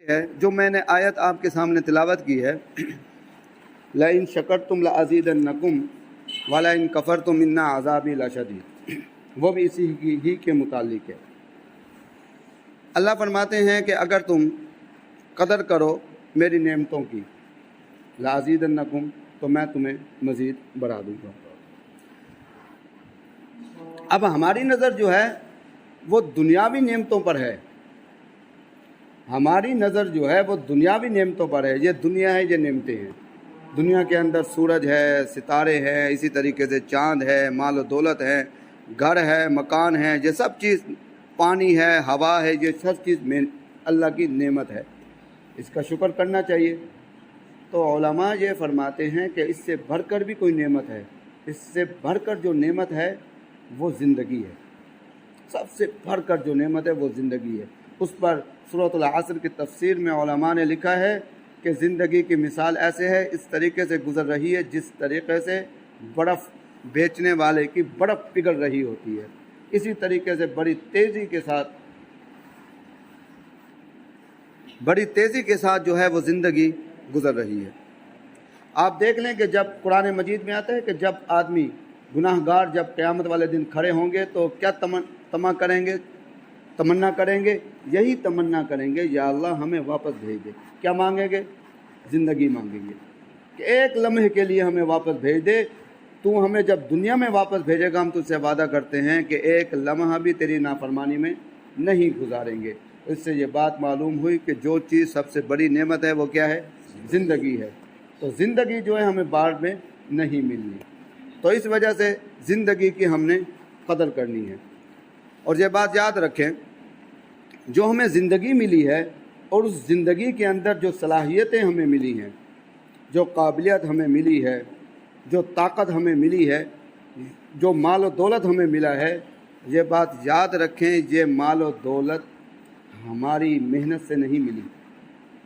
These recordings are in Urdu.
ہے جو میں نے آیت آپ کے سامنے تلاوت کی ہے، لَإِن شَكَرْتُمْ لَأَزِيدَنَّكُمْ وَلَئِن كَفَرْتُمْ إِنَّ عَذَابِي لَشَدِيدٌ، وہ بھی اسی ہی کے متعلق ہے۔ اللہ فرماتے ہیں کہ اگر تم قدر کرو میری نعمتوں کی، لَأَزِيدَنَّكُمْ، تو میں تمہیں مزید بڑھا دوں گا۔ اب ہماری نظر جو ہے وہ دنیاوی نعمتوں پر ہے، ہماری نظر جو ہے وہ دنیاوی نعمتوں پر ہے۔ یہ دنیا ہے، یہ نعمتیں ہیں۔ دنیا کے اندر سورج ہے، ستارے ہیں، اسی طریقے سے چاند ہے، مال و دولت ہے، گھر ہے، مکان ہے، یہ سب چیز، پانی ہے، ہوا ہے، یہ سب چیز اللہ کی نعمت ہے، اس کا شکر کرنا چاہیے۔ تو علماء یہ فرماتے ہیں کہ اس سے بڑھ کر بھی کوئی نعمت ہے، اس سے بڑھ کر جو نعمت ہے وہ زندگی ہے، سب سے بڑھ کر جو نعمت ہے وہ زندگی ہے۔ اس پر سورۃ العصر کی تفسیر میں علماء نے لکھا ہے کہ زندگی کی مثال ایسے ہے، اس طریقے سے گزر رہی ہے جس طریقے سے برف بیچنے والے کی برف پگھل رہی ہوتی ہے، اسی طریقے سے بڑی تیزی کے ساتھ جو ہے وہ زندگی گزر رہی ہے۔ آپ دیکھ لیں کہ جب قرآن مجید میں آتا ہے کہ جب آدمی گناہ گار جب قیامت والے دن کھڑے ہوں گے تو کیا تمنا کریں گے، یہی تمنا کریں گے، یا اللہ ہمیں واپس بھیج دے۔ کیا مانگیں گے؟ زندگی مانگیں گے کہ ایک لمحے کے لیے ہمیں واپس بھیج دے، تو ہمیں جب دنیا میں واپس بھیجے گا ہم تجھ سے وعدہ کرتے ہیں کہ ایک لمحہ بھی تیری نافرمانی میں نہیں گزاریں گے۔ اس سے یہ بات معلوم ہوئی کہ جو چیز سب سے بڑی نعمت ہے وہ کیا ہے؟ زندگی ہے۔ تو زندگی جو ہے ہمیں بعد میں نہیں ملنی، تو اس وجہ سے زندگی کی ہم نے قدر کرنی ہے۔ اور یہ بات یاد رکھیں، جو ہمیں زندگی ملی ہے اور اس زندگی کے اندر جو صلاحیتیں ہمیں ملی ہیں، جو قابلیت ہمیں ملی ہے، جو طاقت ہمیں ملی ہے، جو مال و دولت ہمیں ملا ہے، یہ بات یاد رکھیں، یہ مال و دولت ہماری محنت سے نہیں ملی،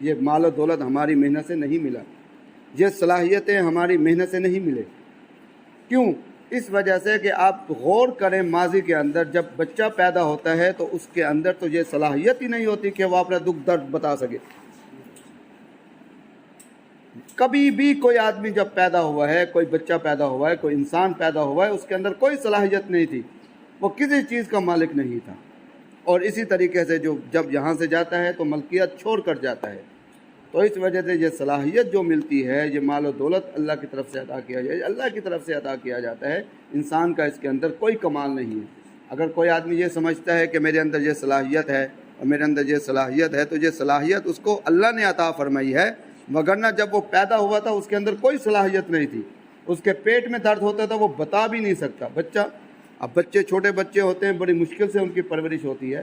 یہ مال و دولت ہماری محنت سے نہیں ملا، یہ صلاحیتیں ہماری محنت سے نہیں ملے۔ کیوں؟ اس وجہ سے کہ آپ غور کریں، ماضی کے اندر جب بچہ پیدا ہوتا ہے تو اس کے اندر تو یہ صلاحیت ہی نہیں ہوتی کہ وہ اپنا دکھ درد بتا سکے۔ کبھی بھی کوئی آدمی جب پیدا ہوا ہے، کوئی بچہ پیدا ہوا ہے، کوئی انسان پیدا ہوا ہے، اس کے اندر کوئی صلاحیت نہیں تھی، وہ کسی چیز کا مالک نہیں تھا، اور اسی طریقے سے جو جب یہاں سے جاتا ہے تو ملکیت چھوڑ کر جاتا ہے۔ تو اس وجہ سے یہ صلاحیت جو ملتی ہے، یہ مال و دولت اللہ کی طرف سے عطا کیا جائے، اللہ کی طرف سے عطا کیا جاتا ہے، انسان کا اس کے اندر کوئی کمال نہیں ہے۔ اگر کوئی آدمی یہ سمجھتا ہے کہ میرے اندر یہ صلاحیت ہے اور میرے اندر یہ صلاحیت ہے، تو یہ صلاحیت اس کو اللہ نے عطا فرمائی ہے، وگرنہ جب وہ پیدا ہوا تھا اس کے اندر کوئی صلاحیت نہیں تھی، اس کے پیٹ میں درد ہوتا تھا، وہ بتا بھی نہیں سکتا۔ اب بچے چھوٹے بچے ہوتے ہیں، بڑی مشکل سے ان کی پرورش ہوتی ہے،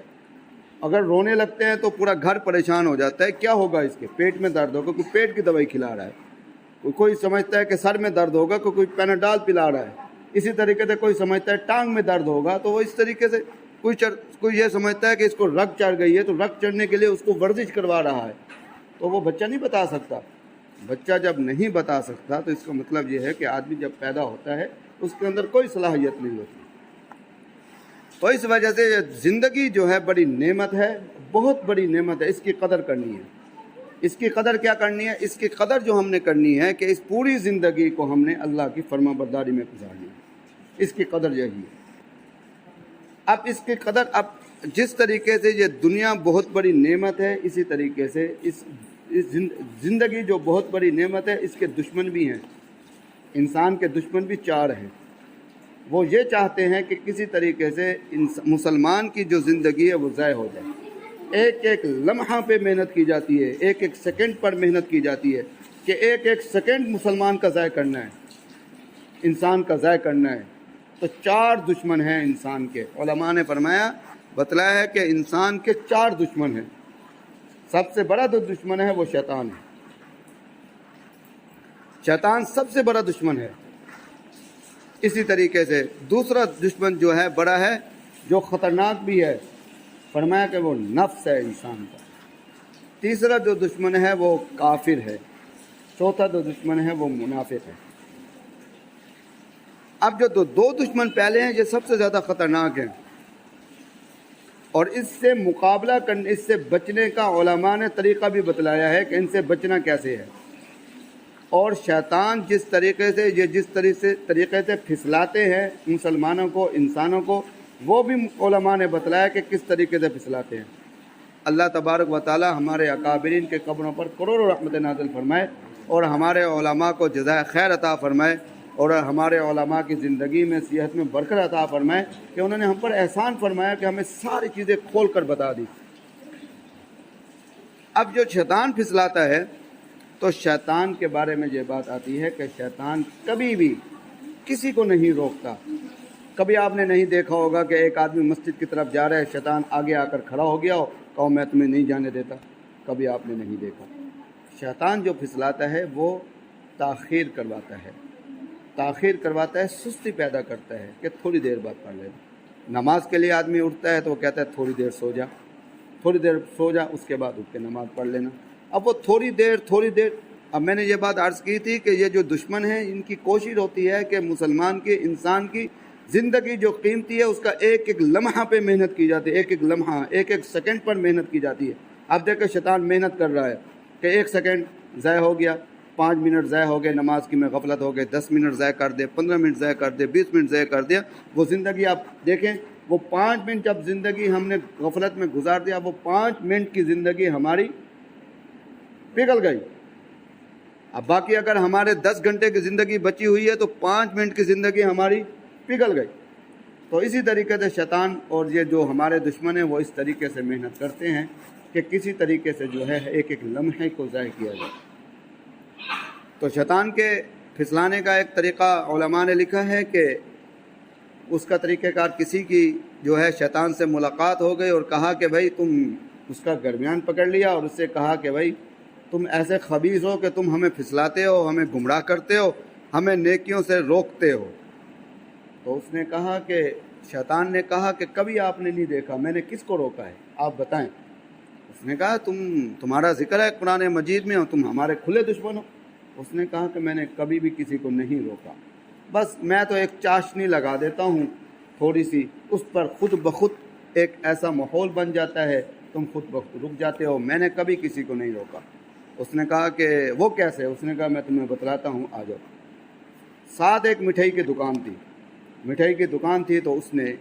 اگر رونے لگتے ہیں تو پورا گھر پریشان ہو جاتا ہے، کیا ہوگا اس کے پیٹ میں درد ہوگا، کوئی پیٹ کی دوائی کھلا رہا ہے، کوئی سمجھتا ہے کہ سر میں درد ہوگا، کوئی پیناڈال پلا رہا ہے، اسی طریقے سے کوئی سمجھتا ہے ٹانگ میں درد ہوگا، تو وہ اس طریقے سے کوئی یہ سمجھتا ہے کہ اس کو رگ چڑھ گئی ہے، تو رگ چڑھنے کے لیے اس کو ورزش کروا رہا ہے، تو وہ بچہ نہیں بتا سکتا۔ بچہ جب نہیں بتا سکتا تو اس کا مطلب یہ ہے کہ آدمی جب پیدا ہوتا ہے اس کے اندر کوئی صلاحیت نہیں ہوتی۔ تو اس وجہ سے زندگی جو ہے بڑی نعمت ہے، بہت بڑی نعمت ہے، اس کی قدر کرنی ہے۔ اس کی قدر کیا کرنی ہے؟ اس کی قدر جو ہم نے کرنی ہے کہ اس پوری زندگی کو ہم نے اللہ کی فرما برداری میں گزارنی ہے، اس کی قدر یہی ہے۔ اب اس کی قدر، اب جس طریقے سے یہ دنیا بہت بڑی نعمت ہے، اسی طریقے سے اس زندگی جو بہت بڑی نعمت ہے، اس کے دشمن بھی ہیں، انسان کے دشمن بھی چار ہیں۔ وہ یہ چاہتے ہیں کہ کسی طریقے سے مسلمان کی جو زندگی ہے وہ ضائع ہو جائے۔ ایک ایک لمحہ پہ محنت کی جاتی ہے، ایک ایک سیکنڈ پر محنت کی جاتی ہے کہ ایک ایک سیکنڈ مسلمان کا ضائع کرنا ہے، انسان کا ضائع کرنا ہے۔ تو چار دشمن ہیں انسان کے، علماء نے بتلایا ہے کہ انسان کے چار دشمن ہیں۔ سب سے بڑا جو دشمن ہے وہ شیطان ہے، شیطان سب سے بڑا دشمن ہے۔ اسی طریقے سے دوسرا دشمن جو ہے بڑا ہے، جو خطرناک بھی ہے، فرمایا کہ وہ نفس ہے انسان کا۔ تیسرا جو دشمن ہے وہ کافر ہے، چوتھا جو دشمن ہے وہ منافق ہے۔ اب جو دو دشمن پہلے ہیں یہ سب سے زیادہ خطرناک ہیں، اور اس سے مقابلہ کرنے، اس سے بچنے کا علماء نے طریقہ بھی بتلایا ہے کہ ان سے بچنا کیسے ہے۔ اور شیطان جس طریقے سے پھسلاتے ہیں مسلمانوں کو، انسانوں کو، وہ بھی علماء نے بتلایا کہ کس طریقے سے پھسلاتے ہیں۔ اللہ تبارک و تعالی ہمارے اکابرین کے قبروں پر کروڑوں رحمت نازل فرمائے، اور ہمارے علماء کو جزائے خیر عطا فرمائے، اور ہمارے علماء کی زندگی میں صحت میں برکت عطا فرمائے کہ انہوں نے ہم پر احسان فرمایا کہ ہمیں ساری چیزیں کھول کر بتا دی۔ اب جو شیطان پھسلاتا ہے، تو شیطان کے بارے میں یہ بات آتی ہے کہ شیطان کبھی بھی کسی کو نہیں روکتا۔ کبھی آپ نے نہیں دیکھا ہوگا کہ ایک آدمی مسجد کی طرف جا رہا ہے، شیطان آگے آ کر کھڑا ہو گیا ہو، کہو میں تمہیں نہیں جانے دیتا۔ کبھی آپ نے نہیں دیکھا۔ شیطان جو پھسلاتا ہے وہ تاخیر کرواتا ہے، سستی پیدا کرتا ہے کہ تھوڑی دیر بعد پڑھ لینا۔ نماز کے لیے آدمی اٹھتا ہے تو وہ کہتا ہے تھوڑی دیر سو جا، اس کے بعد اٹھ کے نماز پڑھ لینا۔ اب وہ تھوڑی دیر، اب میں نے یہ بات عرض کی تھی کہ یہ جو دشمن ہیں، ان کی کوشش ہوتی ہے کہ مسلمان کی، انسان کی زندگی جو قیمتی ہے اس کا ایک ایک لمحہ پہ محنت کی جاتی ہے، ایک ایک لمحہ، ایک ایک سیکنڈ پر محنت کی جاتی ہے۔ اب دیکھیں شیطان محنت کر رہا ہے کہ 1 سیکنڈ ضائع ہو گیا، 5 منٹ ضائع ہو گئے، نماز کی میں غفلت ہو گئے، 10 منٹ ضائع کر دے، 15 منٹ ضائع کر دے، 20 منٹ ضائع کر دیا۔ وہ زندگی آپ دیکھیں، وہ 5 منٹ جب زندگی ہم نے غفلت میں گزار دیا، وہ 5 منٹ کی زندگی ہماری پگھل گئی۔ اب باقی اگر ہمارے 10 گھنٹے کی زندگی بچی ہوئی ہے تو 5 منٹ کی زندگی ہماری پگھل گئی۔ تو اسی طریقے سے شیطان اور یہ جو ہمارے دشمن ہیں وہ اس طریقے سے محنت کرتے ہیں کہ کسی طریقے سے جو ہے ایک ایک لمحے کو ضائع کیا جائے۔ تو شیطان کے پھسلانے کا ایک طریقہ علماء نے لکھا ہے کہ اس کا طریقہ کار، کسی کی جو ہے شیطان سے ملاقات ہو گئی اور کہا کہ بھائی تم، اس کا درمیان پکڑ لیا اور اس سے کہا کہ بھائی تم ایسے خبیث ہو کہ تم ہمیں پھسلاتے ہو، ہمیں گمراہ کرتے ہو، ہمیں نیکیوں سے روکتے ہو۔ تو اس نے کہا کہ شیطان نے کہا کہ کبھی آپ نے نہیں دیکھا میں نے کس کو روکا ہے، آپ بتائیں۔ اس نے کہا تمہارا ذکر ہے قرآن مجید میں اور تم ہمارے کھلے دشمن ہو۔ اس نے کہا کہ میں نے کبھی بھی کسی کو نہیں روکا، بس میں تو ایک چاشنی لگا دیتا ہوں تھوڑی سی، اس پر خود بخود ایک ایسا ماحول بن جاتا ہے، تم خود بخود رک جاتے ہو، میں نے کبھی کسی کو نہیں روکا۔ اس نے کہا کہ وہ کیسے؟ اس نے کہا میں تمہیں بتلاتا ہوں، آ جاؤ۔ ساتھ ایک مٹھائی کی دکان تھی، تو اس نے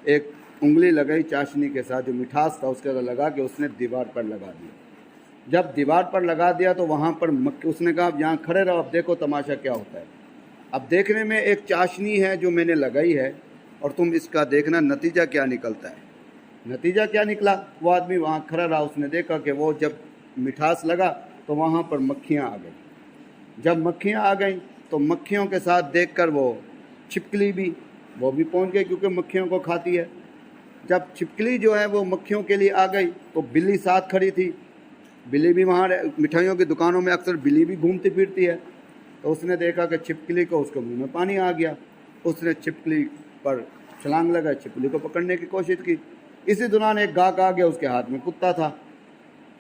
ایک انگلی لگائی چاشنی کے ساتھ، جو مٹھاس تھا اس کے ساتھ لگا کے اس نے دیوار پر لگا دیا۔ جب دیوار پر لگا دیا تو وہاں پر اس نے کہا اب یہاں کھڑے رہو، اب دیکھو تماشا کیا ہوتا ہے۔ اب دیکھنے میں ایک چاشنی ہے جو میں نے لگائی ہے، اور تم اس کا دیکھنا نتیجہ کیا نکلتا ہے۔ نتیجہ کیا نکلا؟ وہ آدمی وہاں کھڑا رہا، اس نے دیکھا کہ وہ جب مٹھاس لگا تو وہاں پر مکھیاں آ گئیں۔ جب مکھیاں آ گئیں تو مکھیوں کے ساتھ دیکھ کر وہ چھپکلی بھی پہنچ گئی، کیونکہ مکھیوں کو کھاتی ہے۔ جب چھپکلی جو ہے وہ مکھیوں کے لیے آ گئی تو بلی ساتھ کھڑی تھی، بلی بھی وہاں، مٹھائیوں کی دکانوں میں اکثر بلی بھی گھومتی پھرتی ہے۔ تو اس نے دیکھا کہ چھپکلی کو، اس کے منہ میں پانی آ گیا، اس نے چھپکلی پر چھلانگ لگا، چھپکلی کو پکڑنے کی کوشش کی۔ اسی دوران ایک گاہک آ گیا، اس کے ہاتھ میں کتا تھا۔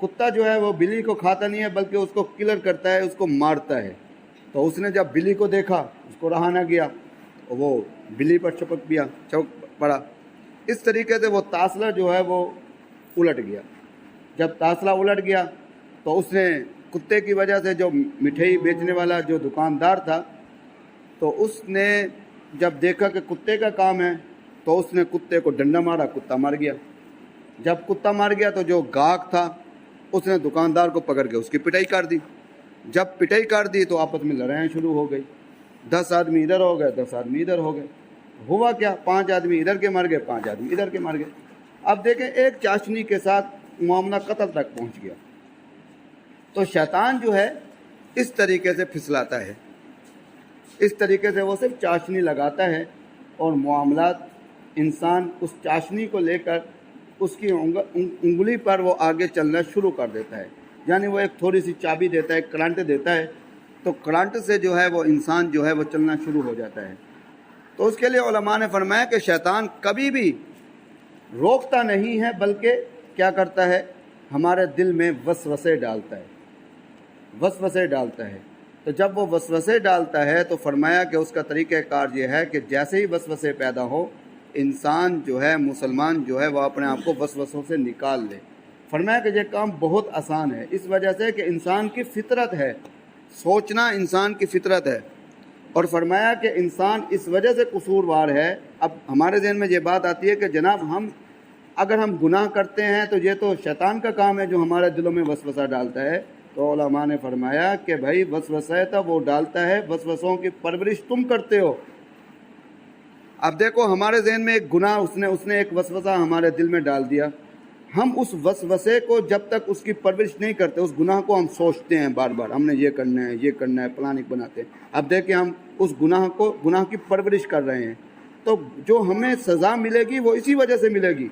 کتا جو ہے وہ بلی کو کھاتا نہیں ہے بلکہ اس کو کلر کرتا ہے، اس کو مارتا ہے۔ تو اس نے جب بلی کو دیکھا، اس کو رہا نہ گیا، وہ بلی پر چپک پڑا۔ اس طریقے سے وہ تاسلہ جو ہے وہ الٹ گیا۔ جب تاسلہ الٹ گیا تو اس نے کتے کی وجہ سے، جو مٹھائی بیچنے والا جو دکاندار تھا، تو اس نے جب دیکھا کہ کتے کا کام ہے تو اس نے کتے کو ڈنڈا مارا، کتا مر گیا۔ جب کتا مر گیا تو جو گاہک تھا اس نے دکاندار کو پکڑ کے اس کی پٹائی کر دی۔ جب پٹائی کر دی تو آپس میں لڑائیں شروع ہو گئی، 10 آدمی ادھر ہو گئے، 10 آدمی ادھر ہو گئے۔ ہوا کیا؟ 5 آدمی ادھر کے مر گئے، 5 آدمی ادھر کے مر گئے۔ اب دیکھیں ایک چاشنی کے ساتھ معاملہ قتل تک پہنچ گیا۔ تو شیطان جو ہے اس طریقے سے پھسلاتا ہے، اس طریقے سے وہ صرف چاشنی لگاتا ہے، اور معاملات انسان اس چاشنی کو لے کر اس کی انگلی پر وہ آگے چلنا شروع کر دیتا ہے۔ یعنی وہ ایک تھوڑی سی چابی دیتا ہے، کرنٹ دیتا ہے، تو کرنٹ سے جو ہے وہ انسان جو ہے وہ چلنا شروع ہو جاتا ہے۔ تو اس کے لیے علماء نے فرمایا کہ شیطان کبھی بھی روکتا نہیں ہے، بلکہ کیا کرتا ہے؟ ہمارے دل میں وسوسے ڈالتا ہے۔ تو جب وہ وسوسے ڈالتا ہے تو فرمایا کہ اس کا طریقہ کار یہ ہے کہ جیسے ہی وسوسے پیدا ہو انسان جو ہے مسلمان جو ہے وہ اپنے آپ کو وسوسوں سے نکال لے۔ فرمایا کہ یہ کام بہت آسان ہے، اس وجہ سے کہ انسان کی فطرت ہے، سوچنا انسان کی فطرت ہے۔ اور فرمایا کہ انسان اس وجہ سے قصوروار ہے۔ اب ہمارے ذہن میں یہ بات آتی ہے کہ جناب اگر ہم گناہ کرتے ہیں تو یہ تو شیطان کا کام ہے جو ہمارے دلوں میں وسوسہ ڈالتا ہے۔ تو علماء نے فرمایا کہ بھائی وسوسہ تو وہ ڈالتا ہے، وسوسوں کی پرورش تم کرتے ہو۔ اب دیکھو ہمارے ذہن میں ایک گناہ اس نے ایک وسوسہ ہمارے دل میں ڈال دیا، ہم اس وسوسے کو جب تک اس کی پرورش نہیں کرتے، اس گناہ کو ہم سوچتے ہیں بار بار، ہم نے یہ کرنا ہے پلاننگ بناتے ہیں۔ اب دیکھیں ہم اس گناہ کی پرورش کر رہے ہیں، تو جو ہمیں سزا ملے گی وہ اسی وجہ سے ملے گی۔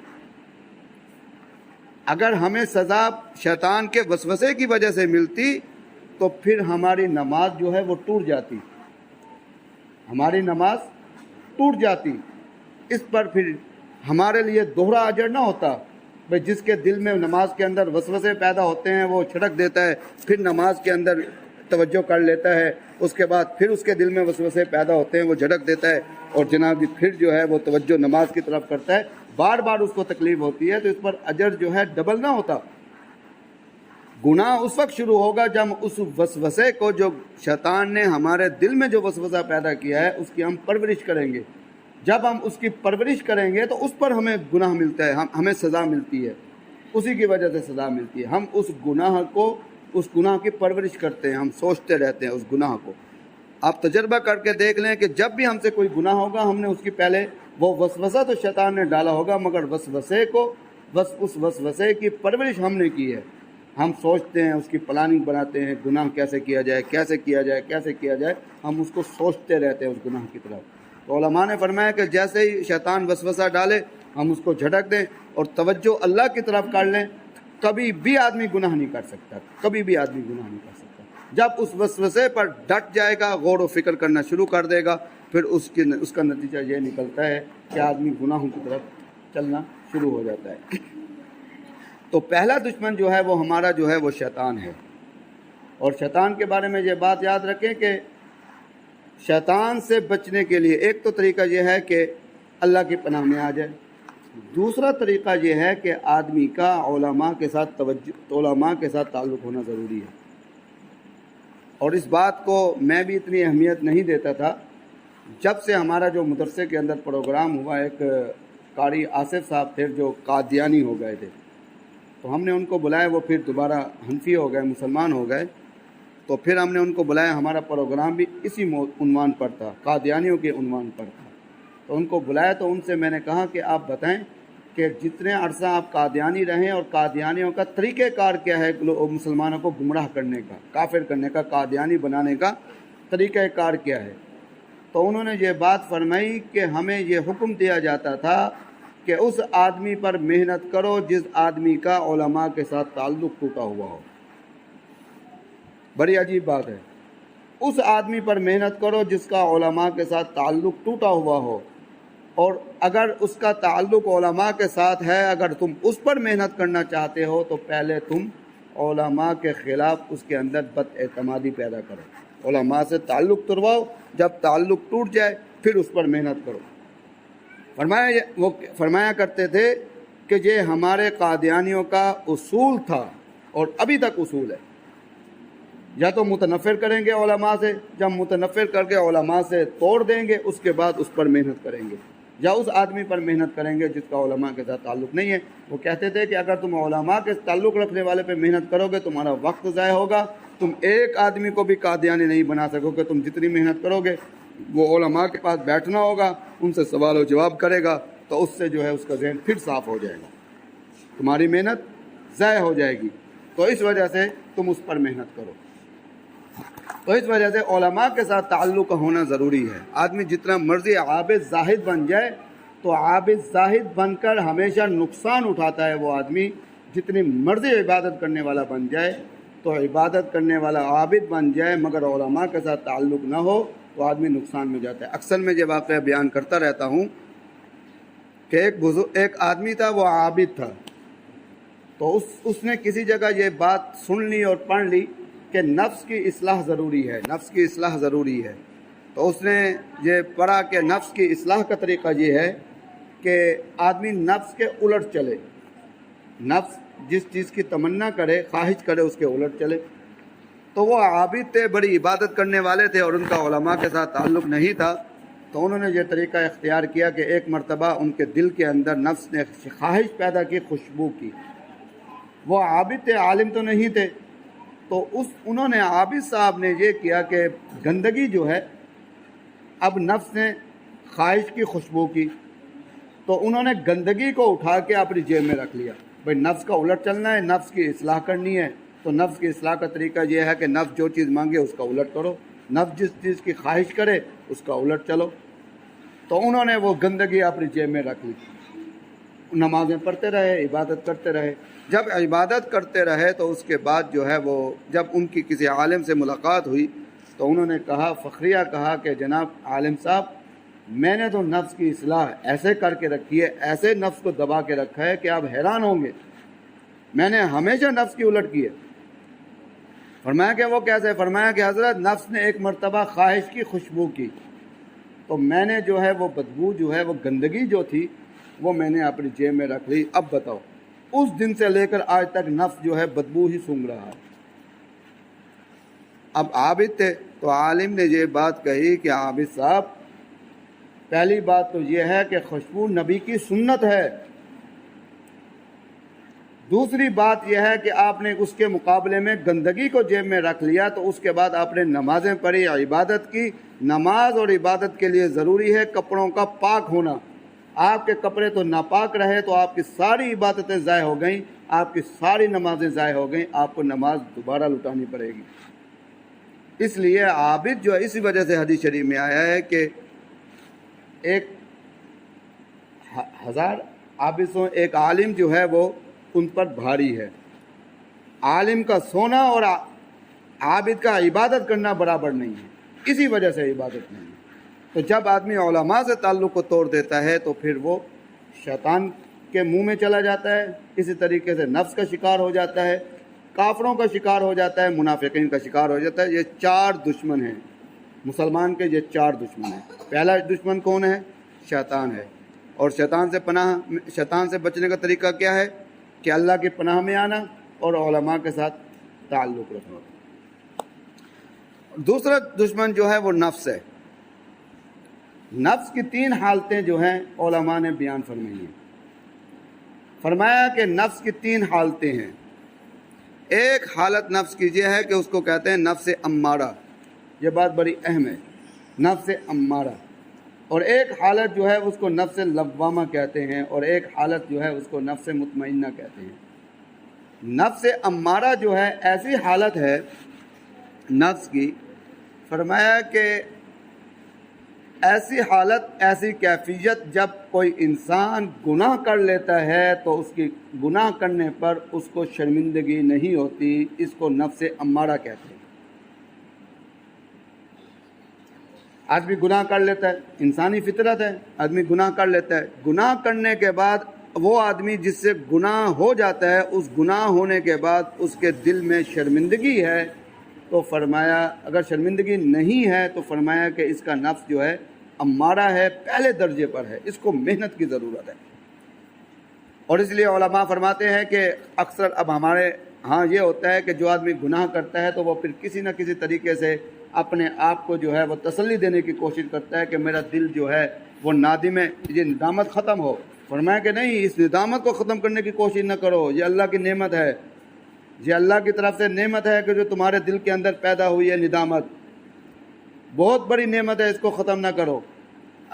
اگر ہمیں سزا شیطان کے وسوسے کی وجہ سے ملتی تو پھر ہماری نماز جو ہے وہ ٹوٹ جاتی، ہماری نماز ٹوٹ جاتی۔ اس پر پھر ہمارے لیے دوہرا اجر نہ ہوتا۔ بھئی جس کے دل میں نماز کے اندر وسوسے پیدا ہوتے ہیں وہ چھڑک دیتا ہے، پھر نماز کے اندر توجہ کر لیتا ہے، اس کے بعد پھر اس کے دل میں وسوسے پیدا ہوتے ہیں، وہ جھڑک دیتا ہے اور جناب پھر جو ہے وہ توجہ نماز کی طرف کرتا ہے، بار بار اس کو تکلیف ہوتی ہے، تو اس پر اجر جو ہے ڈبل نہ ہوتا۔ گناہ اس وقت شروع ہوگا جب اس وسوسے کو، جو شیطان نے ہمارے دل میں جو وسوسہ پیدا کیا ہے، اس کی ہم پرورش کریں گے۔ جب ہم اس کی پرورش کریں گے تو اس پر ہمیں گناہ ملتا ہے، ہمیں سزا ملتی ہے، اسی کی وجہ سے سزا ملتی ہے۔ ہم اس گناہ کی پرورش کرتے ہیں، ہم سوچتے رہتے ہیں اس گناہ کو۔ آپ تجربہ کر کے دیکھ لیں کہ جب بھی ہم سے کوئی گناہ ہوگا، ہم نے اس کی پہلے وہ وسوسہ تو شیطان نے ڈالا ہوگا، مگر اس وسوسے کی پرورش ہم نے کی ہے۔ ہم سوچتے ہیں، اس کی پلاننگ بناتے ہیں، گناہ کیسے کیا جائے، ہم اس کو سوچتے رہتے ہیں اس گناہ کی طرف۔ تو علماء نے فرمایا کہ جیسے ہی شیطان وسوسہ ڈالے ہم اس کو جھٹک دیں اور توجہ اللہ کی طرف کر لیں، کبھی بھی آدمی گناہ نہیں کر سکتا، جب اس وسوسے پر ڈٹ جائے گا، غور و فکر کرنا شروع کر دے گا، پھر اس کا نتیجہ یہ نکلتا ہے کہ آدمی گناہوں کی طرف چلنا شروع ہو جاتا ہے۔ تو پہلا دشمن جو ہے وہ ہمارا جو ہے وہ شیطان ہے۔ اور شیطان کے بارے میں یہ بات یاد رکھیں کہ شیطان سے بچنے کے لیے ایک تو طریقہ یہ ہے کہ اللہ کی پناہ میں آ جائے، دوسرا طریقہ یہ ہے کہ آدمی کا علماء کے ساتھ تعلق ہونا ضروری ہے۔ اور اس بات کو میں بھی اتنی اہمیت نہیں دیتا تھا، جب سے ہمارا جو مدرسے کے اندر پروگرام ہوا، ایک قاری آصف صاحب تھے جو قادیانی ہو گئے تھے، تو ہم نے ان کو بلایا، وہ پھر دوبارہ حنفی ہو گئے، مسلمان ہو گئے، تو پھر ہم نے ان کو بلایا، ہمارا پروگرام بھی اسی عنوان پر تھا، قادیانیوں کے عنوان پر تھا۔ تو ان کو بلایا تو ان سے میں نے کہا کہ آپ بتائیں کہ جتنے عرصہ آپ قادیانی رہیں اور قادیانیوں کا طریقہ کار کیا ہے مسلمانوں کو گمراہ کرنے کا، کافر کرنے کا، قادیانی بنانے کا طریقہ کار کیا ہے؟ تو انہوں نے یہ بات فرمائی کہ ہمیں یہ حکم دیا جاتا تھا کہ اس آدمی پر محنت کرو جس آدمی کا علماء کے ساتھ تعلق ٹوٹا ہوا ہو۔ بڑی عجیب بات ہے، اس آدمی پر محنت کرو جس کا علماء کے ساتھ تعلق ٹوٹا ہوا ہو، اور اگر اس کا تعلق علماء کے ساتھ ہے، اگر تم اس پر محنت کرنا چاہتے ہو تو پہلے تم علماء کے خلاف اس کے اندر بد اعتمادی پیدا کرو، علماء سے تعلق توڑواؤ، جب تعلق ٹوٹ جائے پھر اس پر محنت کرو۔ وہ فرمایا کرتے تھے کہ یہ ہمارے قادیانیوں کا اصول تھا اور ابھی تک اصول ہے، یا تو متنفر کریں گے علماء سے، جب متنفر کر کے علماء سے توڑ دیں گے اس کے بعد اس پر محنت کریں گے، یا اس آدمی پر محنت کریں گے جس کا علماء کے ساتھ تعلق نہیں ہے۔ وہ کہتے تھے کہ اگر تم علماء کے تعلق رکھنے والے پہ محنت کرو گے تمہارا وقت ضائع ہوگا، تم ایک آدمی کو بھی قادیانی نہیں بنا سکو گے، تم جتنی محنت کرو گے وہ علماء کے پاس بیٹھنا ہوگا، ان سے سوال و جواب کرے گا، تو اس سے جو ہے اس کا ذہن پھر صاف ہو جائے گا، تمہاری محنت ضائع ہو جائے گی۔ تو اس وجہ سے تم اس پر محنت کرو۔ تو اس وجہ سے علماء کے ساتھ تعلق ہونا ضروری ہے۔ آدمی جتنا مرضی عابد زاہد بن جائے تو عابد زاہد بن کر ہمیشہ نقصان اٹھاتا ہے وہ آدمی، جتنی مرضی عبادت کرنے والا بن جائے، تو عبادت کرنے والا عابد بن جائے مگر علماء کے ساتھ تعلق نہ ہو تو آدمی نقصان میں جاتا ہے۔ اکثر میں یہ واقعہ بیان کرتا رہتا ہوں کہ ایک آدمی تھا، وہ عابد تھا، تو اس نے کسی جگہ یہ بات سن لی اور پڑھ لی کہ نفس کی اصلاح ضروری ہے، نفس کی اصلاح ضروری ہے۔ تو اس نے یہ پڑھا کہ نفس کی اصلاح کا طریقہ یہ ہے کہ آدمی نفس کے الٹ چلے، نفس جس چیز کی تمنا کرے، خواہش کرے، اس کے الٹ چلے۔ تو وہ عابد تھے، بڑی عبادت کرنے والے تھے اور ان کا علماء کے ساتھ تعلق نہیں تھا، تو انہوں نے یہ طریقہ اختیار کیا کہ ایک مرتبہ ان کے دل کے اندر نفس نے خواہش پیدا کی، خوشبو کی۔ وہ عابد تھے، عالم تو نہیں تھے، تو انہوں نے عابد صاحب نے یہ کیا کہ گندگی جو ہے، اب نفس نے خواہش کی، خوشبو کی، تو انہوں نے گندگی کو اٹھا کے اپنی جیب میں رکھ لیا۔ بھئی نفس کا الٹ چلنا ہے، نفس کی اصلاح کرنی ہے، تو نفس کی اصلاح کا طریقہ یہ ہے کہ نفس جو چیز مانگے اس کا الٹ کرو، نفس جس چیز کی خواہش کرے اس کا الٹ چلو۔ تو انہوں نے وہ گندگی اپنی جیب میں رکھ لی، نمازیں پڑھتے رہے، عبادت کرتے رہے۔ جب عبادت کرتے رہے تو اس کے بعد جو ہے وہ جب ان کی کسی عالم سے ملاقات ہوئی تو انہوں نے کہا، فخریہ کہا کہ جناب عالم صاحب، میں نے تو نفس کی اصلاح ایسے کر کے رکھی ہے، ایسے نفس کو دبا کے رکھا ہے کہ آپ حیران ہوں گے، میں نے ہمیشہ نفس کی الٹ کی ہے۔ فرمایا کہ وہ کیسے؟ فرمایا کہ حضرت نفس نے ایک مرتبہ خواہش کی، خوشبو کی، تو میں نے جو ہے وہ بدبو جو ہے، وہ گندگی جو تھی وہ میں نے اپنی جیب میں رکھ لی۔ اب بتاؤ، اس دن سے لے کر آج تک نفس جو ہے بدبو ہی سونگھ رہا ہے۔ اب عابد تھے تو عالم نے یہ بات کہی کہ عابد صاحب، پہلی بات تو یہ ہے کہ خوشبو نبی کی سنت ہے، دوسری بات یہ ہے کہ آپ نے اس کے مقابلے میں گندگی کو جیب میں رکھ لیا، تو اس کے بعد آپ نے نمازیں پڑھی، عبادت کی۔ نماز اور عبادت کے لیے ضروری ہے کپڑوں کا پاک ہونا۔ آپ کے کپڑے تو ناپاک رہے تو آپ کی ساری عبادتیں ضائع ہو گئیں، آپ کی ساری نمازیں ضائع ہو گئیں، آپ کو نماز دوبارہ لٹانی پڑے گی۔ اس لیے عابد جو ہے، اسی وجہ سے حدیث شریف میں آیا ہے کہ ایک ہزار عابدوں ایک عالم جو ہے وہ ان پر بھاری ہے۔ عالم کا سونا اور عابد کا عبادت کرنا برابر نہیں ہے، اسی وجہ سے عبادت نہیں ہے۔ تو جب آدمی علماء سے تعلق کو توڑ دیتا ہے تو پھر وہ شیطان کے منہ میں چلا جاتا ہے، اسی طریقے سے نفس کا شکار ہو جاتا ہے، کافروں کا شکار ہو جاتا ہے، منافقین کا شکار ہو جاتا ہے۔ یہ چار دشمن ہیں مسلمان کے، یہ چار دشمن ہیں۔ پہلا دشمن کون ہے؟ شیطان ہے۔ اور شیطان سے بچنے کا طریقہ کیا ہے؟ کہ اللہ کی پناہ میں آنا اور علماء کے ساتھ تعلق رکھنا۔ دوسرا دشمن جو ہے وہ نفس ہے۔ نفس کی تین حالتیں جو ہیں علماء نے بیان فرمائی ہیں۔ فرمایا کہ نفس کی تین حالتیں ہیں۔ ایک حالت نفس کی یہ ہے کہ اس کو کہتے ہیں نفس امارہ، یہ بات بڑی اہم ہے، نفس امارہ۔ اور ایک حالت جو ہے اس کو نفس لوامہ کہتے ہیں، اور ایک حالت جو ہے اس کو نفس مطمئنہ کہتے ہیں۔ نفس امارہ جو ہے ایسی حالت ہے نفس کی، فرمایا کہ ایسی حالت، ایسی کیفیت جب کوئی انسان گناہ کر لیتا ہے تو اس کی گناہ کرنے پر اس کو شرمندگی نہیں ہوتی، اس کو نفس امارہ کہتے ہیں۔ آدمی گناہ کر لیتا ہے، انسانی فطرت ہے، آدمی گناہ کر لیتا ہے، گناہ کرنے کے بعد وہ آدمی جس سے گناہ ہو جاتا ہے، اس گناہ ہونے کے بعد اس کے دل میں شرمندگی ہے، تو فرمایا اگر شرمندگی نہیں ہے تو فرمایا کہ اس کا نفس جو ہے امارہ ہے، پہلے درجے پر ہے، اس کو محنت کی ضرورت ہے۔ اور اس لیے علماء فرماتے ہیں کہ اکثر اب ہمارے ہاں یہ ہوتا ہے کہ جو آدمی گناہ کرتا ہے تو وہ پھر کسی نہ کسی طریقے سے اپنے آپ کو جو ہے وہ تسلی دینے کی کوشش کرتا ہے کہ میرا دل جو ہے وہ نادم ہے، یہ ندامت ختم ہو۔ فرمایا کہ نہیں، اس ندامت کو ختم کرنے کی کوشش نہ کرو، یہ اللہ کی نعمت ہے، یہ اللہ کی طرف سے نعمت ہے کہ جو تمہارے دل کے اندر پیدا ہوئی ہے ندامت، بہت بڑی نعمت ہے، اس کو ختم نہ کرو۔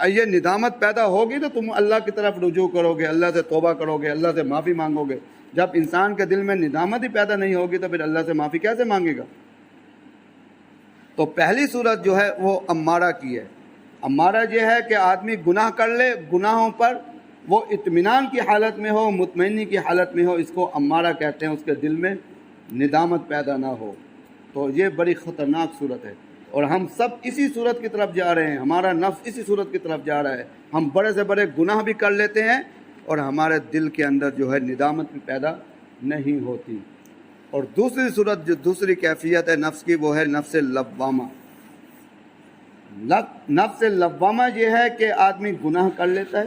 یہ ندامت پیدا ہوگی تو تم اللہ کی طرف رجوع کرو گے، اللہ سے توبہ کرو گے، اللہ سے معافی مانگو گے۔ جب انسان کے دل میں ندامت ہی پیدا نہیں ہوگی تو پھر اللہ سے معافی کیسے مانگے گا؟ تو پہلی صورت جو ہے وہ امارہ کی ہے۔ امارہ یہ ہے کہ آدمی گناہ کر لے، گناہوں پر وہ اطمینان کی حالت میں ہو، مطمئنی کی حالت میں ہو، اس کو امارہ کہتے ہیں، اس کے دل میں ندامت پیدا نہ ہو۔ تو یہ بڑی خطرناک صورت ہے، اور ہم سب اسی صورت کی طرف جا رہے ہیں، ہمارا نفس اسی صورت کی طرف جا رہا ہے۔ ہم بڑے سے بڑے گناہ بھی کر لیتے ہیں اور ہمارے دل کے اندر جو ہے ندامت بھی پیدا نہیں ہوتی۔ اور دوسری صورت، جو دوسری کیفیت ہے نفس کی، وہ ہے نفس لوامہ۔ نفس لوامہ یہ ہے کہ آدمی گناہ کر لیتا ہے،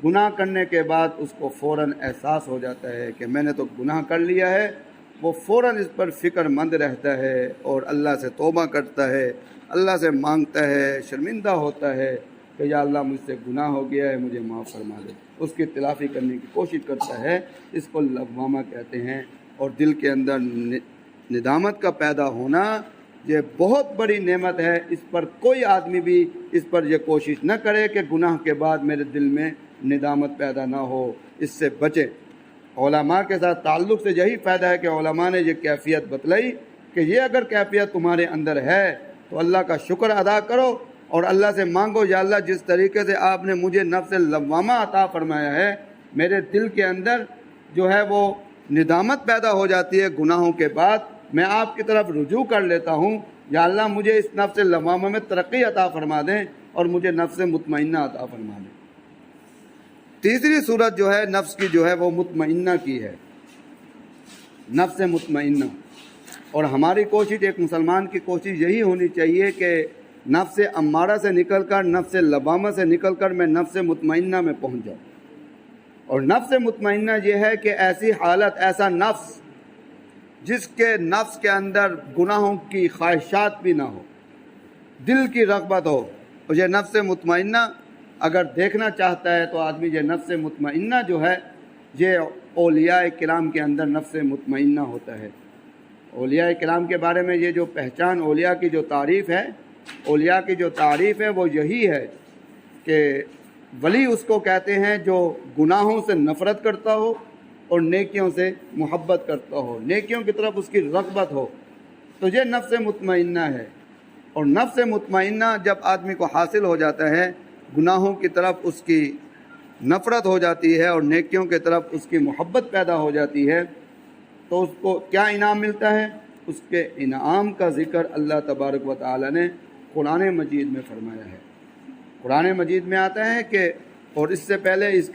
گناہ کرنے کے بعد اس کو فوراً احساس ہو جاتا ہے کہ میں نے تو گناہ کر لیا ہے، وہ فوراً اس پر فکر مند رہتا ہے اور اللہ سے توبہ کرتا ہے، اللہ سے مانگتا ہے، شرمندہ ہوتا ہے کہ یا اللہ مجھ سے گناہ ہو گیا ہے، مجھے معاف فرما دے، اس کی تلافی کرنے کی کوشش کرتا ہے۔ اس کو لوامہ کہتے ہیں۔ اور دل کے اندر ندامت کا پیدا ہونا یہ بہت بڑی نعمت ہے۔ اس پر کوئی آدمی بھی اس پر یہ کوشش نہ کرے کہ گناہ کے بعد میرے دل میں ندامت پیدا نہ ہو، اس سے بچے۔ علماء کے ساتھ تعلق سے یہی فائدہ ہے کہ علماء نے یہ کیفیت بتلائی کہ یہ اگر کیفیت تمہارے اندر ہے تو اللہ کا شکر ادا کرو اور اللہ سے مانگو، یا اللہ جس طریقے سے آپ نے مجھے نفس لوامہ عطا فرمایا ہے، میرے دل کے اندر جو ہے وہ ندامت پیدا ہو جاتی ہے گناہوں کے بعد، میں آپ کی طرف رجوع کر لیتا ہوں، یا اللہ مجھے اس نفس لوامہ میں ترقی عطا فرما دیں اور مجھے نفس مطمئنہ عطا فرما دیں۔ تیسری صورت جو ہے نفس کی جو ہے وہ مطمئنہ کی ہے، نفس مطمئنہ۔ اور ہماری کوشش، ایک مسلمان کی کوشش یہی ہونی چاہیے کہ نفس امارہ سے نکل کر، نفس لوامہ سے نکل کر میں نفس مطمئنہ میں پہنچ جاؤں۔ اور نفس مطمئنہ یہ ہے کہ ایسی حالت، ایسا نفس جس کے نفس کے اندر گناہوں کی خواہشات بھی نہ ہو، دل کی رغبت ہو، اور یہ نفس مطمئنہ اگر دیکھنا چاہتا ہے تو آدمی یہ نفس مطمئنہ جو ہے یہ اولیاء کرام کے اندر نفس مطمئنہ ہوتا ہے۔ اولیاء کرام کے بارے میں یہ جو پہچان، اولیاء کی جو تعریف ہے، اولیاء کی جو تعریف ہے وہ یہی ہے کہ ولی اس کو کہتے ہیں جو گناہوں سے نفرت کرتا ہو اور نیکیوں سے محبت کرتا ہو، نیکیوں کی طرف اس کی رغبت ہو، تو یہ نفس مطمئنہ ہے۔ اور نفس مطمئنہ جب آدمی کو حاصل ہو جاتا ہے، گناہوں کی طرف اس کی نفرت ہو جاتی ہے اور نیکیوں کی طرف اس کی محبت پیدا ہو جاتی ہے، تو اس کو کیا انعام ملتا ہے؟ اس کے انعام کا ذکر اللہ تبارک و تعالی نے قرآن مجید میں فرمایا ہے۔ قرآن مجید میں آتا ہے کہ، اور اس سے پہلے اس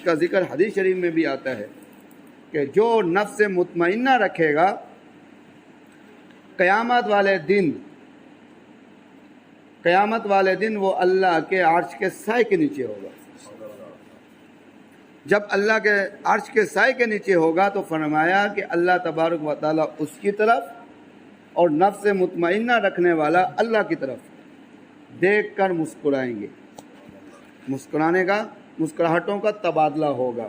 کا ذکر حدیث شریف میں بھی آتا ہے کہ جو نفس مطمئنہ رکھے گا، قیامت والے دن وہ اللہ کے عرش کے سائے کے نیچے ہوگا۔ جب اللہ کے عرش کے سائے کے نیچے ہوگا تو فرمایا کہ اللہ تبارک و تعالیٰ اس کی طرف اور نفس مطمئنہ رکھنے والا اللہ کی طرف دیکھ کر مسکرائیں گے۔ مسکراہٹوں کا تبادلہ ہوگا۔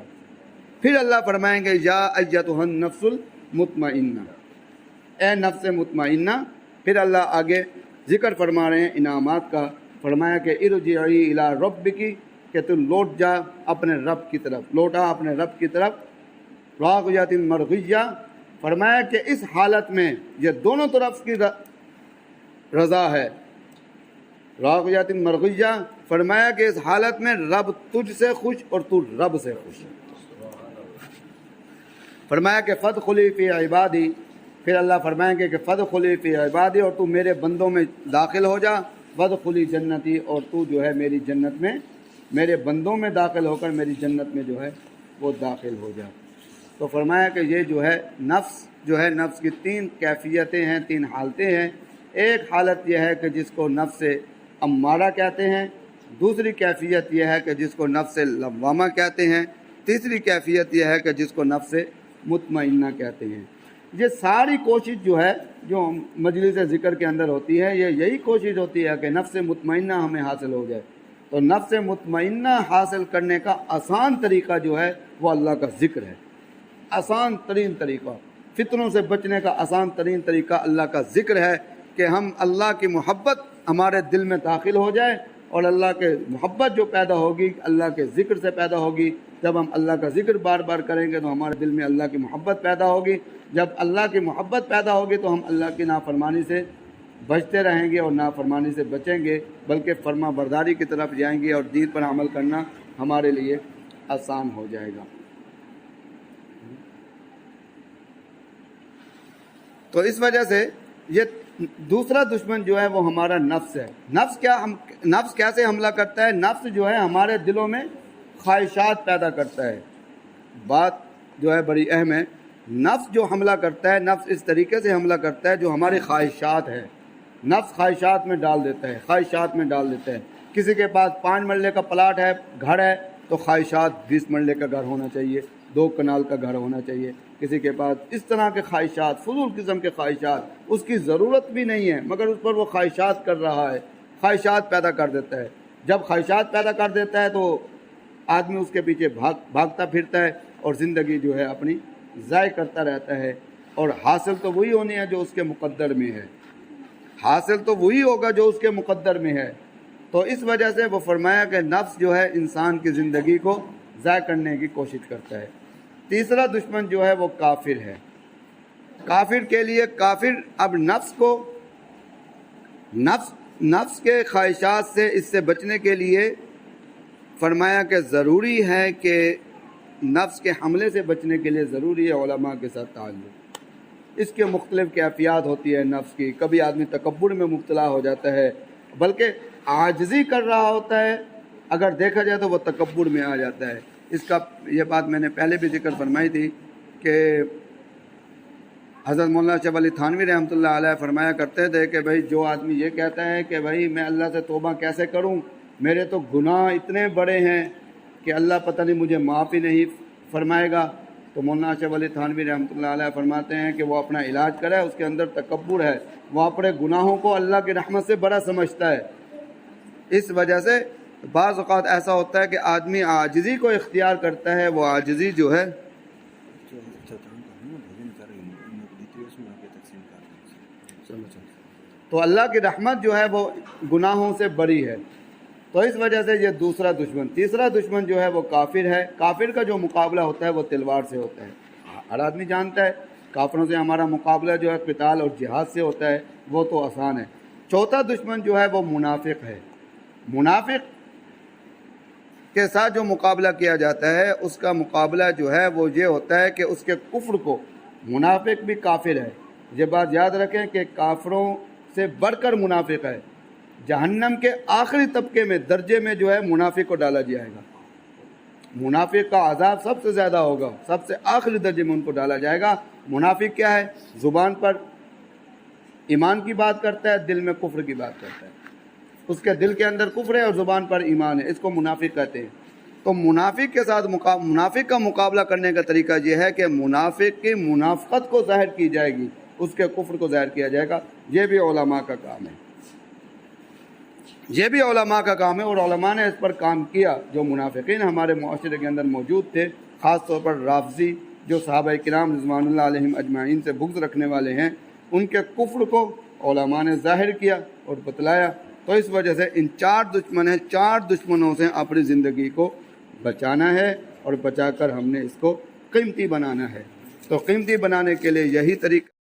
پھر اللہ فرمائیں گے یا ایتھا النفس المطمئنہ، اے نفس مطمئنہ۔ پھر اللہ آگے ذکر فرما رہے ہیں انعامات کا، فرمایا کہ ارجعی الی ربک، کہ تو لوٹ جا اپنے رب کی طرف، لوٹا اپنے رب کی طرف۔ راغیۃ مرغیہ، فرمایا کہ اس حالت میں یہ دونوں طرف کی رضا ہے۔ راغیۃ مرغیہ، فرمایا کہ اس حالت میں رب تجھ سے خوش اور تو رب سے خوش۔ فرمایا کہ فادخلی فی عبادی، پھر اللہ فرمائیں گے کہ فادخلی فی عبادی، اور تو میرے بندوں میں داخل ہو جا، وادخلی جنتی، اور تو جو ہے میری جنت میں، میرے بندوں میں داخل ہو کر میری جنت میں جو ہے وہ داخل ہو جا۔ تو فرمایا کہ یہ جو ہے نفس کی تین کیفیتیں ہیں، تین حالتیں ہیں۔ ایک حالت یہ ہے کہ جس کو نفس امارہ کہتے ہیں، دوسری کیفیت یہ ہے کہ جس کو نفس لوامہ کہتے ہیں، تیسری کیفیت یہ ہے کہ جس کو نفس مطمئنہ کہتے ہیں۔ یہ ساری کوشش جو ہے جو مجلس ذکر کے اندر ہوتی ہے، یہ یہی کوشش ہوتی ہے کہ نفس مطمئنہ ہمیں حاصل ہو جائے۔ تو نفس مطمئنہ حاصل کرنے کا آسان طریقہ جو ہے وہ اللہ کا ذکر ہے۔ آسان ترین طریقہ، فتنوں سے بچنے کا آسان ترین طریقہ اللہ کا ذکر ہے کہ ہم اللہ کی محبت ہمارے دل میں داخل ہو جائے، اور اللہ کے محبت جو پیدا ہوگی اللہ کے ذکر سے پیدا ہوگی۔ جب ہم اللہ کا ذکر بار بار کریں گے تو ہمارے دل میں اللہ کی محبت پیدا ہوگی۔ جب اللہ کی محبت پیدا ہوگی تو ہم اللہ کی نافرمانی سے بچتے رہیں گے اور نافرمانی سے بچیں گے، بلکہ فرما برداری کی طرف جائیں گے اور دین پر عمل کرنا ہمارے لیے آسان ہو جائے گا۔ تو اس وجہ سے یہ دوسرا دشمن جو ہے وہ ہمارا نفس ہے۔ نفس کیسے حملہ کرتا ہے؟ نفس جو ہے ہمارے دلوں میں خواہشات پیدا کرتا ہے۔ بات جو ہے بڑی اہم ہے۔ نفس جو حملہ کرتا ہے، نفس اس طریقے سے حملہ کرتا ہے جو ہماری خواہشات ہے، نفس خواہشات میں ڈال دیتا ہے، خواہشات میں ڈال دیتا ہے۔ کسی کے پاس 5 مرلے کا پلاٹ ہے، گھر ہے، تو خواہشات 20 مرلے کا گھر ہونا چاہیے، 2 کنال کا گھر ہونا چاہیے. کسی کے پاس اس طرح کے خواہشات، فضول قسم کے خواہشات، اس کی ضرورت بھی نہیں ہے مگر اس پر وہ خواہشات کر رہا ہے، خواہشات پیدا کر دیتا ہے. جب خواہشات پیدا کر دیتا ہے تو آدمی اس کے پیچھے بھاگتا پھرتا ہے اور زندگی جو ہے اپنی ضائع کرتا رہتا ہے. اور حاصل تو وہی ہونی ہے جو اس کے مقدر میں ہے، حاصل تو وہی ہوگا جو اس کے مقدر میں ہے. تو اس وجہ سے وہ فرمایا کہ نفس جو ہے انسان کی زندگی کو ضائع کرنے کی کوشش کرتا ہے. تیسرا دشمن جو ہے وہ کافر ہے. کافر کے لیے کافر اب نفس کو نفس کے خواہشات سے، اس سے بچنے کے لیے فرمایا کہ ضروری ہے کہ نفس کے حملے سے بچنے کے لیے ضروری ہے علماء کے ساتھ تعلق. اس کے مختلف کیفیات ہوتی ہے نفس کی. کبھی آدمی تکبر میں مبتلا ہو جاتا ہے، بلکہ عاجزی کر رہا ہوتا ہے، اگر دیکھا جائے تو وہ تکبر میں آ جاتا ہے. اس کا یہ بات میں نے پہلے بھی ذکر فرمائی تھی کہ حضرت مولانا اشرف علی تھانوی رحمۃ اللہ علیہ فرمایا کرتے تھے کہ بھائی جو آدمی یہ کہتا ہے کہ بھائی میں اللہ سے توبہ کیسے کروں، میرے تو گناہ اتنے بڑے ہیں کہ اللہ پتہ نہیں مجھے معاف ہی نہیں فرمائے گا، تو مولانا اشرف علی تھانوی رحمۃ اللہ علیہ فرماتے ہیں کہ وہ اپنا علاج کرے، اس کے اندر تکبر ہے، وہ اپنے گناہوں کو اللہ کی رحمت سے بڑا سمجھتا ہے. اس وجہ سے بعض اوقات ایسا ہوتا ہے کہ آدمی عاجزی کو اختیار کرتا ہے. وہ عاجزی جو ہے تو اللہ کی رحمت جو ہے وہ گناہوں سے بری ہے. تو اس وجہ سے یہ دوسرا دشمن. تیسرا دشمن جو ہے وہ کافر ہے. کافر کا جو مقابلہ ہوتا ہے وہ تلوار سے ہوتا ہے. ہر آدمی جانتا ہے کافروں سے ہمارا مقابلہ جو ہے قتال اور جہاد سے ہوتا ہے، وہ تو آسان ہے. چوتھا دشمن جو ہے وہ منافق ہے. منافق کے ساتھ جو مقابلہ کیا جاتا ہے اس کا مقابلہ جو ہے وہ یہ ہوتا ہے کہ اس کے کفر کو، منافق بھی کافر ہے، یہ بات یاد رکھیں کہ کافروں سے بڑھ کر منافق ہے. جہنم کے آخری طبقے میں، درجے میں جو ہے منافق کو ڈالا جائے گا. منافق کا عذاب سب سے زیادہ ہوگا، سب سے آخری درجے میں ان کو ڈالا جائے گا. منافق کیا ہے؟ زبان پر ایمان کی بات کرتا ہے، دل میں کفر کی بات کرتا ہے. اس کے دل کے اندر کفر ہے اور زبان پر ایمان ہے، اس کو منافق کہتے ہیں. تو منافق کے ساتھ منافق کا مقابلہ کرنے کا طریقہ یہ ہے کہ منافق کی منافقت کو ظاہر کی جائے گی، اس کے کفر کو ظاہر کیا جائے گا. یہ بھی علماء کا کام ہے، یہ بھی علماء کا کام ہے، اور علماء نے اس پر کام کیا. جو منافقین ہمارے معاشرے کے اندر موجود تھے، خاص طور پر رافضی جو صحابہ کرام رضوان اللہ علیہم اجمعین سے بغض رکھنے والے ہیں، ان کے کفر کو علماء نے ظاہر کیا اور بتلایا. تو اس وجہ سے ان 4 دشمن ہیں، 4 دشمنوں سے اپنی زندگی کو بچانا ہے، اور بچا کر ہم نے اس کو قیمتی بنانا ہے. تو قیمتی بنانے کے لیے یہی طریقہ